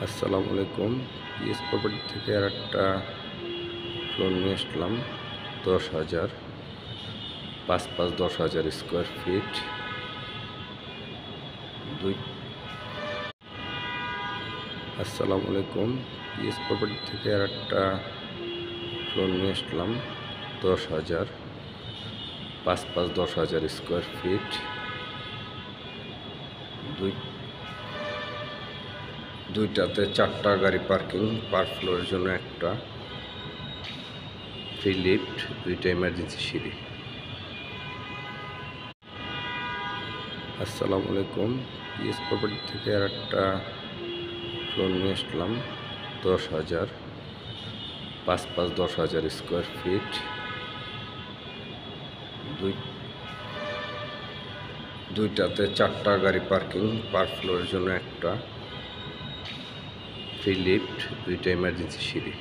আসসালামু আলাইকুম। PS property থেকে আর একটা ফ্লোর নিয়ে আসলাম। 10,000 5 10,000 স্কোয়ার ফিট। আসসালামু আলাইকুম। পিএস প্রপার্টি থেকে আর একটা ফ্লোর নিয়ে আসলাম। 10,000 5 10,000 স্কোয়ার ফিট। দুইটাতে 4টা গাড়ি পার্কিং, পার ফ্লোরের জন্য একটা, ফ্রি লিফট, 2টা ইমার্জেন্সি সিঁড়ি। আসসালামু আলাইকুম। পিএস প্রপার্টি থেকে আর একটা ফ্লোর নিয়ে আসলাম। 10,000 5 10,000 স্কোয়ার ফিট। দুইটাতে 4টা গাড়ি পার্কিং, পার ফ্লোরের জন্য একটা, ফ্রি লিফট, 2টা ইমার্জেন্সি সিঁড়ি।